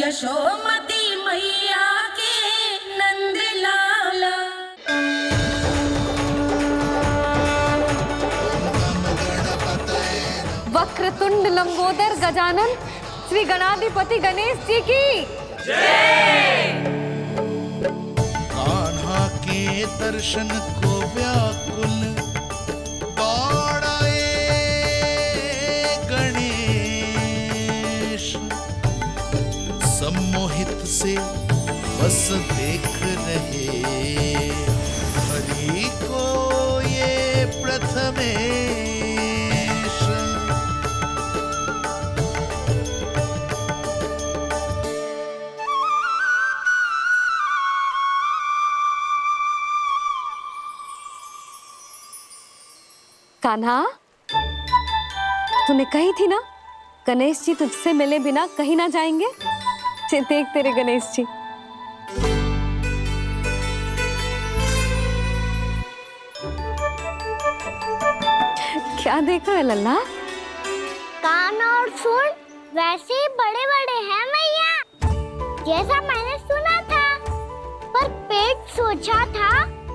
यशोमती मैया के नंद लाला। वक्रतुंड लंबोदर गजानन श्री गणाधिपति गणेश जी की जय। कान्हा के दर्शन को व्याकुल दौड़ाए गणेश, सम्मोहित से बस देख रहे हरि को ये प्रथमेश। कान्हा, तूने कही थी ना गणेश जी तुझसे मिले बिना कहीं ना जाएंगे। देख तेरे गणेश जी। क्या देख रहा है लल्ला? कान और सुन वैसे ही बड़े बड़े हैं मैया, जैसा मैंने सुना था, पर पेट सोचा था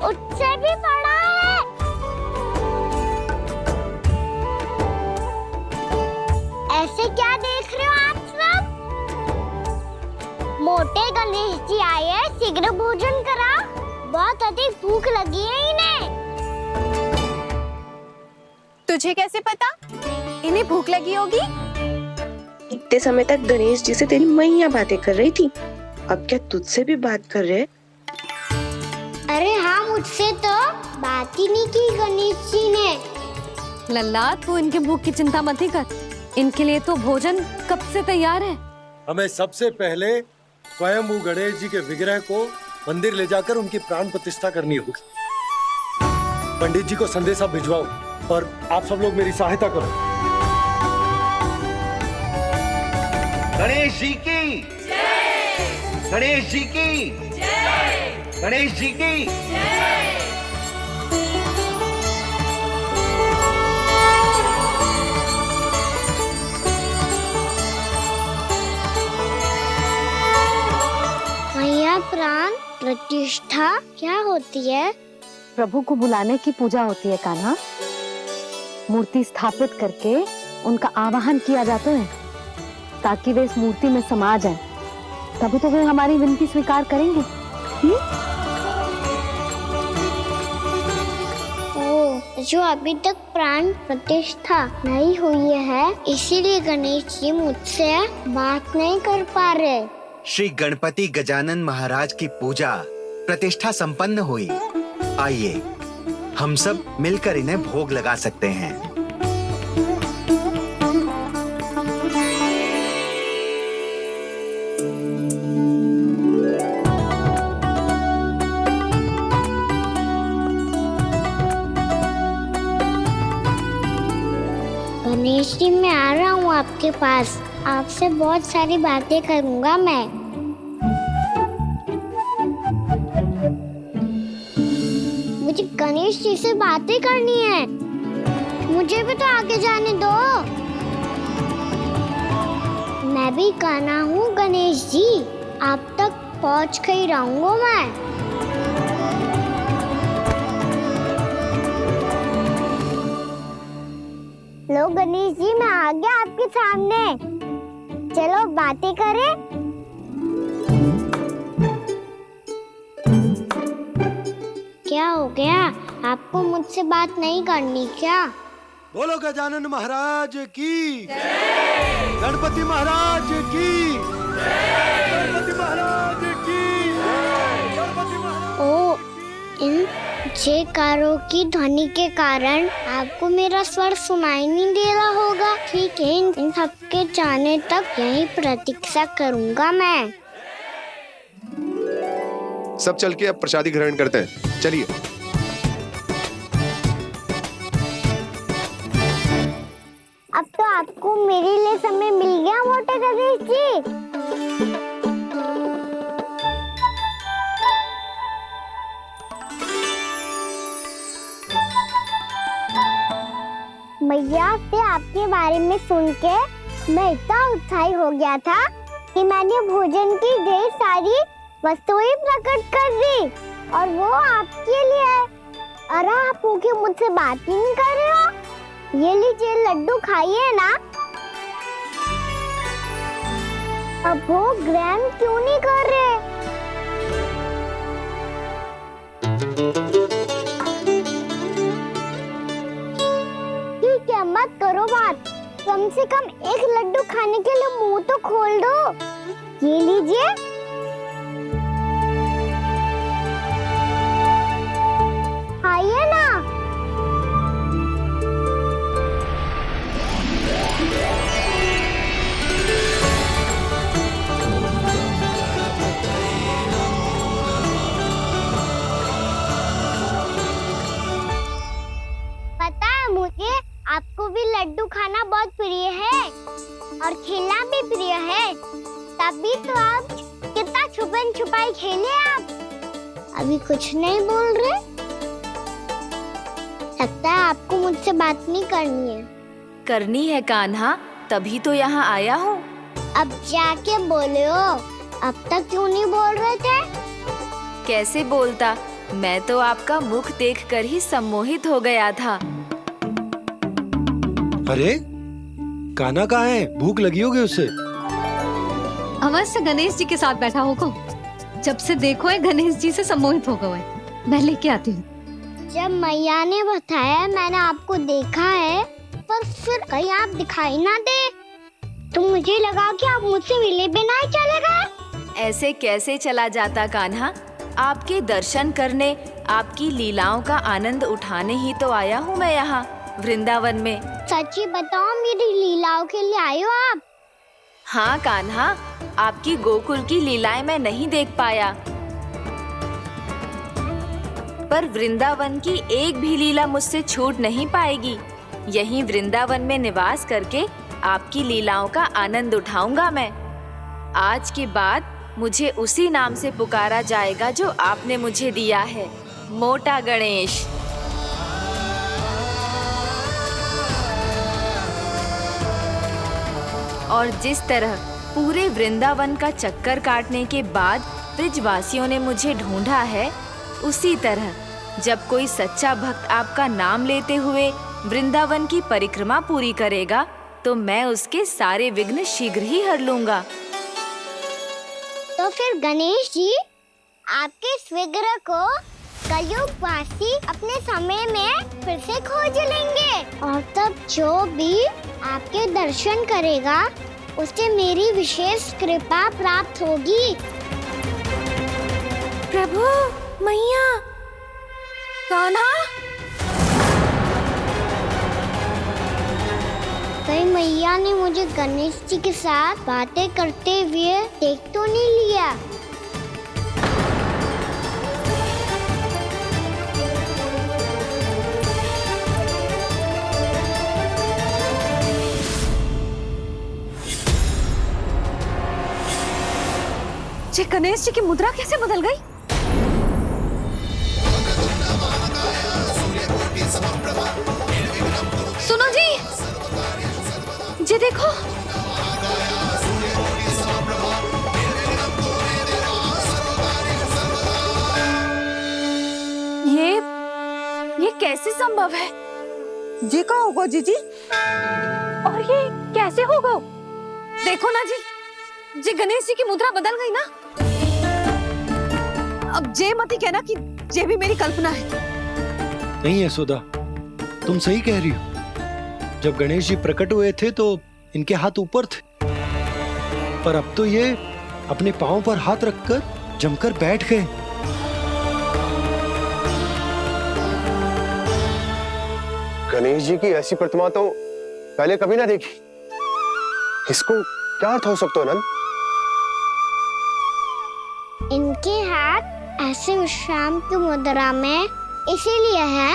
उससे भी बड़ा है। ऐसे क्या देख रहे हो आप सब? मोटे गणेश जी आए हैं, शीघ्र भोजन करा, बहुत अधिक भूख लगी है इन्हें। तुझे कैसे पता इन्हें भूख लगी होगी? इतने समय तक गणेश जी से तेरी मैया बातें कर रही थी, अब क्या तुझसे भी बात कर रहे? अरे हाँ, मुझसे तो बात ही नहीं की गणेश जी ने। लल्ला, तू इनके भूख की चिंता मत ही कर, इनके लिए तो भोजन कब से तैयार है। हमें सबसे पहले स्वयं गणेश जी के विग्रह को मंदिर ले जाकर उनकी प्राण प्रतिष्ठा करनी होगी। पंडित जी को संदेशा भिजवाओ और आप सब लोग मेरी सहायता करो। गणेश जी की जय। गणेश जी की जय। गणेश जी की जय। मैया, प्राण प्रतिष्ठा क्या होती है? प्रभु को बुलाने की पूजा होती है कान्हा। मूर्ति स्थापित करके उनका आवाहन किया जाता है ताकि वे इस मूर्ति में समा जाएं। तभी तो वे हमारी विनती स्वीकार करेंगे। ओ, जो अभी तक प्राण प्रतिष्ठा नहीं हुई है, इसीलिए गणेश जी मुझसे बात नहीं कर पा रहे। श्री गणपति गजानन महाराज की पूजा प्रतिष्ठा संपन्न हुई। आइए हम सब मिलकर इन्हें भोग लगा सकते हैं। गणेश जी, मैं आ रहा हूँ आपके पास, आपसे बहुत सारी बातें करूँगा मैं। मुझे गणेश जी से बातें करनी है, मुझे भी तो आगे जाने दो। मैं भी कान्हा हूँ गणेश जी, आप तक पहुँच कर ही रहूँगा मैं। लो गणेश जी, मैं आ गया आपके सामने, चलो बातें करें। क्या हो गया, आपको मुझसे बात नहीं करनी क्या? बोलो गजानन महाराज की जय। गणपति महाराज की जय। गणपति महाराज की जय। गणपति महाराज। ओ, इन जयकारों की ध्वनि के कारण आपको मेरा स्वर सुनाई नहीं दे रहा होगा। ठीक है, इन सबके जाने तक यही प्रतीक्षा करूंगा मैं। सब चल के अब प्रसादी ग्रहण करते हैं, चलिए। अब तो आपको मेरे लिए समय मिल गया मोटे गणेश जी। मैया से आपके बारे में सुन के मैं इतना उत्साही हो गया था कि मैंने भोजन की ढेर सारी वस्तुएं प्रकट कर दी और वो आपके लिए है। अरे आप भूखे मुझसे बात ही नहीं कर रहे हो। ये लीजिए लड्डू खाइए ना। अब वो ग्रहण क्यों नहीं कर रहे? ठीक है, मत करो बात। कम से कम एक लड्डू खाने के लिए मुंह तो खोल दो। ये लीजिए। खाइए ना। पता है मुझे, आपको भी लड्डू खाना बहुत प्रिय है और खेलना भी प्रिय है। तभी तो आप कितना छुपन छुपाई खेले आप। अभी कुछ नहीं बोल रहे। लगता है आपको मुझसे बात नहीं करनी है। करनी है कान्हा, तभी तो यहाँ आया हूँ। अब जाके बोले हो। अब तक क्यों नहीं बोल रहे थे? कैसे बोलता, मैं तो आपका मुख देखकर ही सम्मोहित हो गया था। अरे कान्हा कहाँ है? भूख लगी होगी उससे। अवश्य गणेश जी के साथ बैठा होगा। जब से देखो है गणेश जी से सम्मोहित हो गए। मैं लेके आती हूँ। जब मैया ने बताया मैंने आपको देखा है, पर फिर कहीं आप दिखाई ना दे तो मुझे लगा कि आप मुझसे मिले बिना ही चले गए। ऐसे कैसे चला जाता कान्हा? आपके दर्शन करने, आपकी लीलाओं का आनंद उठाने ही तो आया हूँ मैं यहाँ वृंदावन में। सच्ची बताओ, मेरी लीलाओं के लिए आए हो आप? हाँ कान्हा, आपकी गोकुल की लीलाएं मैं नहीं देख पाया, पर वृंदावन की एक भी लीला मुझसे छूट नहीं पाएगी। यहीं वृंदावन में निवास करके आपकी लीलाओं का आनंद उठाऊंगा मैं। आज के बाद मुझे उसी नाम से पुकारा जाएगा जो आपने मुझे दिया है, मोटा गणेश। और जिस तरह पूरे वृंदावन का चक्कर काटने के बाद ब्रिजवासियों ने मुझे ढूंढा है, उसी तरह जब कोई सच्चा भक्त आपका नाम लेते हुए वृंदावन की परिक्रमा पूरी करेगा तो मैं उसके सारे विघ्न शीघ्र ही हर लूंगा। तो फिर गणेश जी, आपके इस विग्रह को कलयुग वासी अपने समय में फिर से खोज लेंगे और तब जो भी आपके दर्शन करेगा उसे मेरी विशेष कृपा प्राप्त होगी। प्रभु, मैया, कान्हा। कहीं मैया ने मुझे गणेश जी के साथ बातें करते हुए देख तो नहीं लिया? ये गणेश जी की मुद्रा कैसे बदल गई? सुनो जी, ये देखो। ये कैसे संभव है? जी का होगा जीजी? और ये कैसे होगा? देखो ना जी, जे गणेश जी की मुद्रा बदल गई ना। अब जे मत ही कहना कि जे भी मेरी कल्पना है। नहीं यशोदा, तुम सही कह रही हो। जब गणेश जी प्रकट हुए थे तो इनके हाथ ऊपर थे, पर अब तो ये अपने पांव पर हाथ रखकर जमकर बैठ गए। गणेश जी की ऐसी प्रतिमा तो पहले कभी ना देखी। इसको क्या अर्थ हो सकता है नंद? इनके हाथ ऐसे विश्राम की मुद्रा में इसीलिए है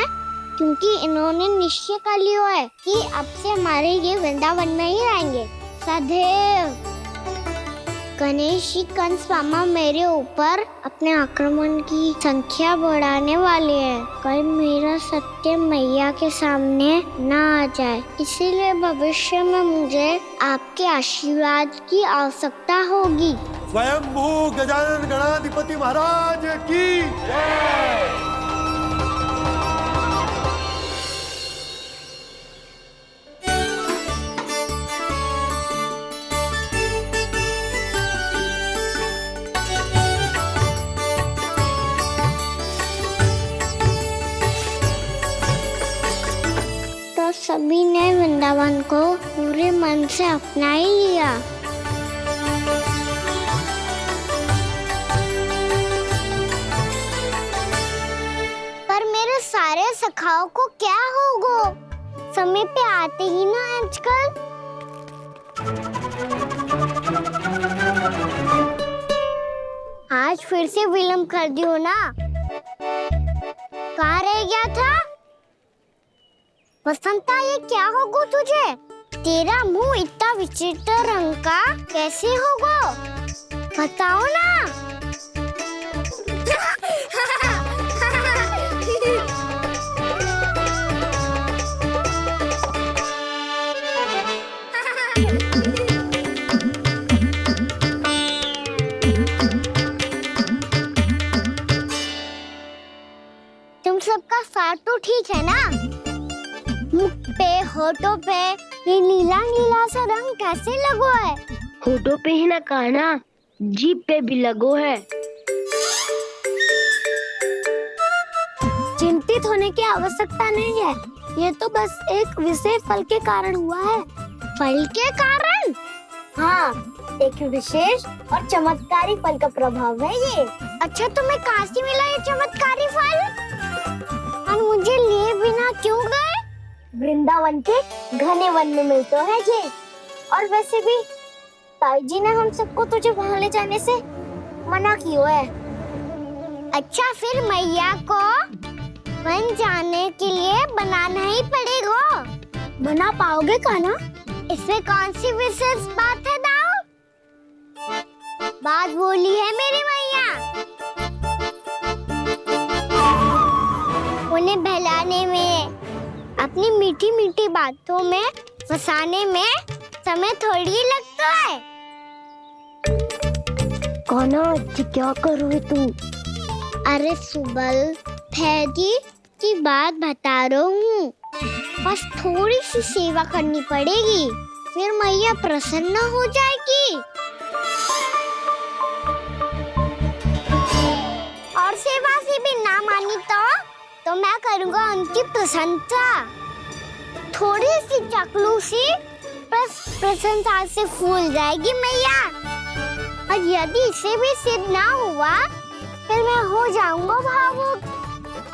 क्योंकि इन्होंने निश्चय कर लिया है कि अब से हमारे ये वृंदावन में ही रहेंगे सदैव। गणेश जी कंस मामा मेरे ऊपर अपने आक्रमण की संख्या बढ़ाने वाले हैं। कल मेरा सत्य मैया के सामने ना आ जाए, इसीलिए भविष्य में मुझे आपके आशीर्वाद की आवश्यकता होगी। स्वयंभू गजानन गणाधिपति महाराज की जय। तो सभी ने वृंदावन को पूरे मन से अपना ही लिया। पर मेरे सारे सखाओं को क्या होगा? समय पे आते ही ना आजकल। आज फिर से विलम्ब कर दियो ना। कहाँ रह गया था? वसंता, ये क्या होगा तुझे? तेरा मुंह इतना विचित्र रंग का कैसे होगा? बताओ ना। तुम सबका साथ तो ठीक है ना? मुख पे, होठों पे ये नीला नीला सा रंग कैसे लगो है? होठों पे ही ना काना, जीभ पे भी लगो है। चिंतित होने की आवश्यकता नहीं है, ये तो बस एक विशेष फल के कारण हुआ है। फल के कारण? हाँ, एक विशेष और चमत्कारी फल का प्रभाव है ये। अच्छा, तुम्हें कहाँ से मिला ये चमत्कारी फल? और मुझे लिए बिना क्यों गए? वृंदावन के घने वन में मिलते हैं ये। और वैसे भी ताई जी ने हम सबको तुझे वहाँ ले जाने से मना किया है। अच्छा, फिर मैया को वन जाने के लिए बनाना ही पड़ेगा। बना पाओगे कान्हा? इसमें कौन सी विशेष बात है दाऊ? बात बोली है मेरी मैया। उन्हें बहलाने में, अपनी मीठी मीठी बातों में फंसाने में समय थोड़ी लगता है। कौन क्या करोगे तुम? अरे सुबल, फैदी की बात बता रहा हूँ। बस थोड़ी सी सेवा करनी पड़ेगी, फिर मैया प्रसन्न हो जाएगी। और सेवा से भी ना मानी तो मैं करूँगा उनकी प्रशंसा। थोड़ी सी चाकलूसी प्रशंसा से फूल जाएगी मैया। और यदि इसे भी सिद्ध ना हुआ, फिर मैं हो जाऊंगा भावुक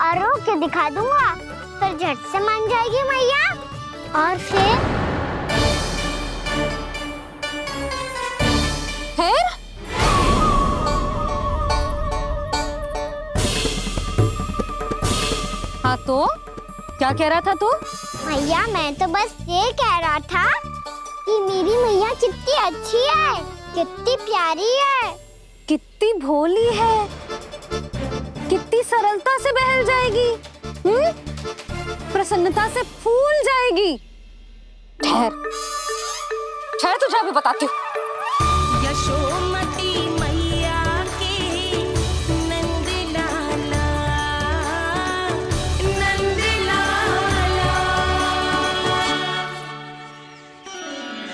और रो के दिखा दूंगा, फिर झट से मान जाएगी मैया। और फिर हाँ तो क्या कह रहा था तू? मैया, मैं तो बस ये कह रहा था कि मेरी मैया कितनी अच्छी है, कितनी प्यारी है, कितनी भोली है, कितनी सरलता से बहल जाएगी, प्रसन्नता से फूल जाएगी। ठहर ठहर, तुझे अभी बताती हूँ। यशोमती मैया के नंद लाला, नंद लाला।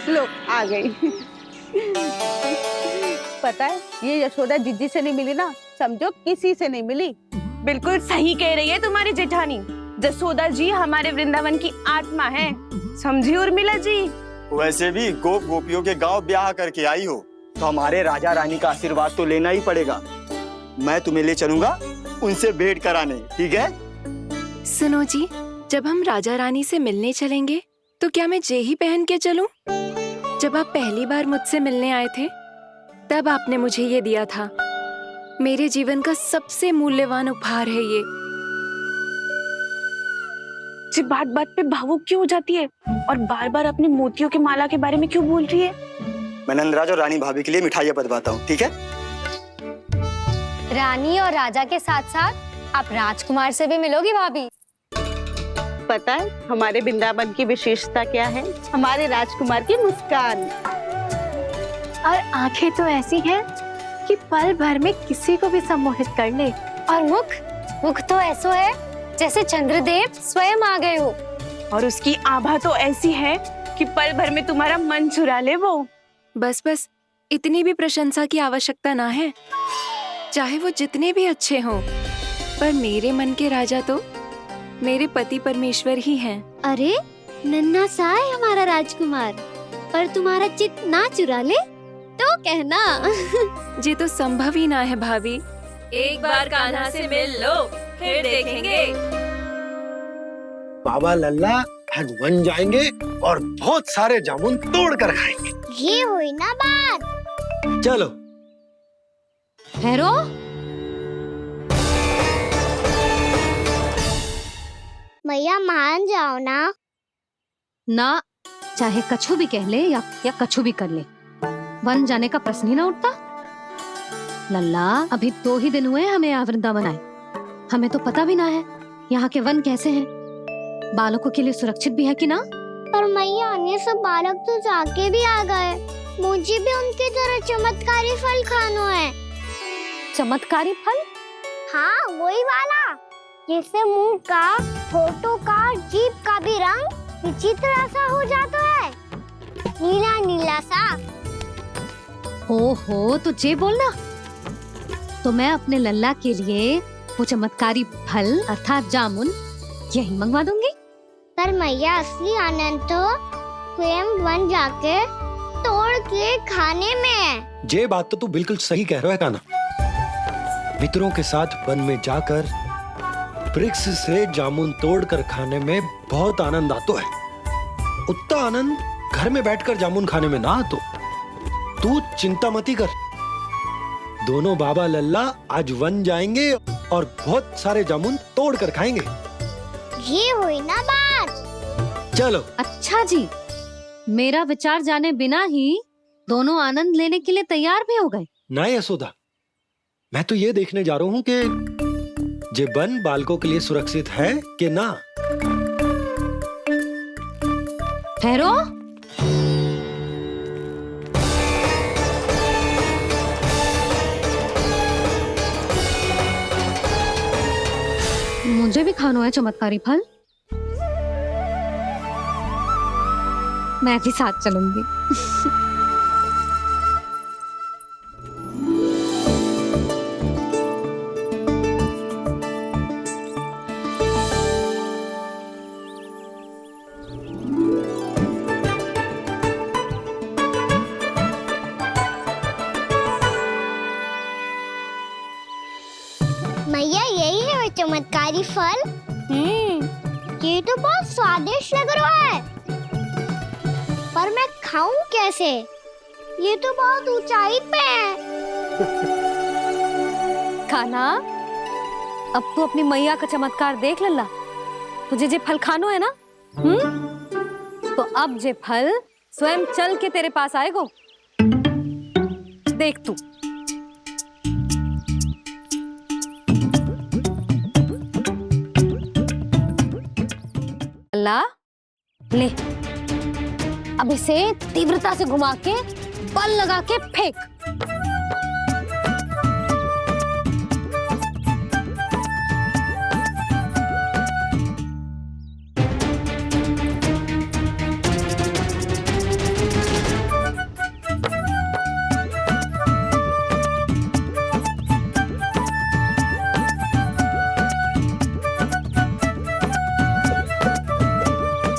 लो आ गई। पता है, ये यशोदा जिज्जी से नहीं मिली ना, समझो किसी से नहीं मिली। बिल्कुल सही कह रही है तुम्हारी जेठानी। जसोदा जी हमारे वृंदावन की आत्मा है, समझी उर्मिला जी। वैसे भी गोप गोपियों के गांव ब्याह करके आई हो, तो हमारे राजा रानी का आशीर्वाद तो लेना ही पड़ेगा। मैं तुम्हें ले चलूंगा उनसे भेंट कराने, ठीक है? सुनो जी, जब हम राजा रानी से मिलने चलेंगे तो क्या मैं जे ही पहन के चलूं? जब आप पहली बार मुझसे मिलने आए थे, तब आपने मुझे ये दिया था। मेरे जीवन का सबसे मूल्यवान उपहार है ये। जी बात बात पे भावुक क्यों हो जाती है और बार बार अपनी मोतियों की माला के बारे में क्यों बोल रही है? मैं नंदराज और रानी भाभी के लिए मिठाइयाँ बंटवाता हूँ, ठीक है? रानी और राजा के साथ साथ आप राजकुमार से भी मिलोगी भाभी। पता है हमारे वृंदावन की विशेषता क्या है? हमारे राजकुमार की मुस्कान। और आंखें तो ऐसी हैं कि पल भर में किसी को भी सम्मोहित कर ले। और मुख तो ऐसा है जैसे चंद्रदेव स्वयं आ गए हो। और उसकी आभा तो ऐसी है कि पल भर में तुम्हारा मन चुरा ले वो। बस बस, इतनी भी प्रशंसा की आवश्यकता ना है। चाहे वो जितने भी अच्छे हों, पर मेरे मन के राजा तो मेरे पति परमेश्वर ही हैं। अरे नन्हा सा है हमारा राजकुमार, पर तुम्हारा चित्त ना चुरा ले तो कहना। ये तो संभव ही ना है भाभी। एक बार कान्हा से मिल लो, फिर देखेंगे। बाबा लल्ला आज वन जाएंगे और बहुत सारे जामुन तोड़ कर खाएंगे। ये हुई ना बात। चलो। ठहरो। मैया मान जाओ ना। ना, चाहे कछु भी कह ले या कछु भी कर ले, वन जाने का प्रश्न ही ना उठता। लल्ला, अभी 2 ही दिन हुए हमें यहाँ वृंदावन आए। हमें तो पता भी ना है यहाँ के वन कैसे हैं, बालकों के लिए सुरक्षित भी है कि ना। पर मैया अन्य सब बालक तो जाके भी आ गए। मुझे भी उनकी तरह चमत्कारी फल खाना है। चमत्कारी फल? हाँ, वही वाला जिससे मुंह का, होठों का, जीभ का भी रंग विचित्र सा हो जाता है, नीला नीला सा। ओहो, तो जे बोलना। तो मैं अपने लल्ला के लिए वो चमत्कारी फल अर्थात जामुन यही मंगवा दूंगी। पर मैया असली आनंद तो स्वयं वन जाके तोड़ के खाने में है। ये बात तो तू बिल्कुल सही कह रहा है कान्हा। मित्रों के साथ वन में जाकर वृक्ष से जामुन तोड़कर खाने में बहुत आनंद आता है। उतना आनंद घर में बैठकर जामुन खाने में ना आतो। तू चिंता मती कर, दोनों बाबा लल्ला आज वन जाएंगे और बहुत सारे जामुन तोड़ कर खाएंगे। ये हुई ना बात। चलो। अच्छा जी, मेरा विचार जाने बिना ही दोनों आनंद लेने के लिए तैयार भी हो गए। ना यशोदा, मैं तो ये देखने जा रहा हूँ कि ये वन बालकों के लिए सुरक्षित है कि ना। ठहरो। मुझे भी खाना है चमत्कारी फल। मैं भी साथ चलूंगी। मैया यही है वो चमत्कारी फल। ये तो बहुत स्वादिष्ट लग रहा है, पर मैं खाऊं कैसे? ये तो बहुत ऊंचाई पे है। खाना, अब तू अपनी मैया का चमत्कार देख लल्ला। तुझे जे फल खानो है ना, तो अब जे फल स्वयं चल के तेरे पास आएगो। देख तू। लल्ला, ले, अब इसे तीव्रता से घुमा के बल लगा के फेंक।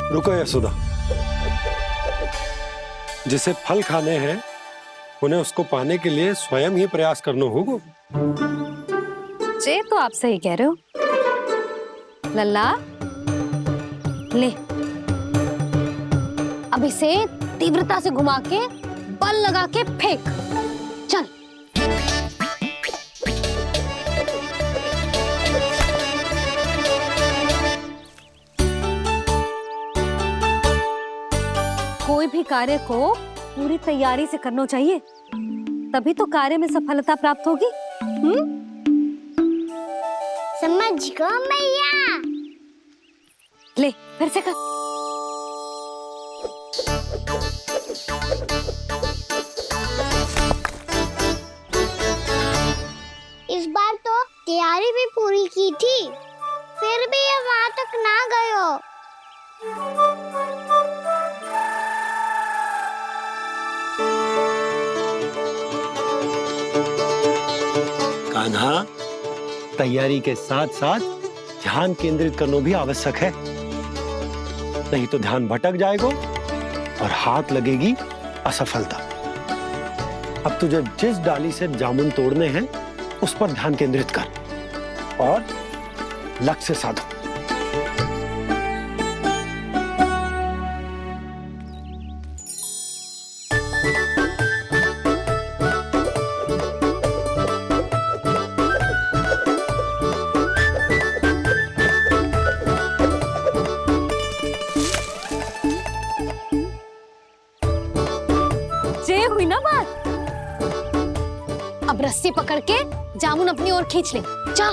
रुको यशोदा, जिसे फल खाने हैं उन्हें उसको पाने के लिए स्वयं ही प्रयास करना होगा। जे तो आप सही कह रहे हो। लल्ला, ले, अब इसे तीव्रता से घुमा के बल लगा के फेंक। चल। कोई भी कार्य को पूरी तैयारी से करना चाहिए, तभी तो कार्य में सफलता प्राप्त होगी। समझ गो मैया। ले फिर से कर। इस बार तो तैयारी भी पूरी की थी, फिर भी ये वहां तक ना गए हो। कान्हा, तैयारी के साथ साथ ध्यान केंद्रित करना भी आवश्यक है, नहीं तो ध्यान भटक जाएगा और हाथ लगेगी असफलता। अब तुझे जिस डाली से जामुन तोड़ने हैं उस पर ध्यान केंद्रित कर और लक्ष्य साधो। ये हुई ना बात। अब रस्सी पकड़ के जामुन अपनी ओर खींच ले। जा।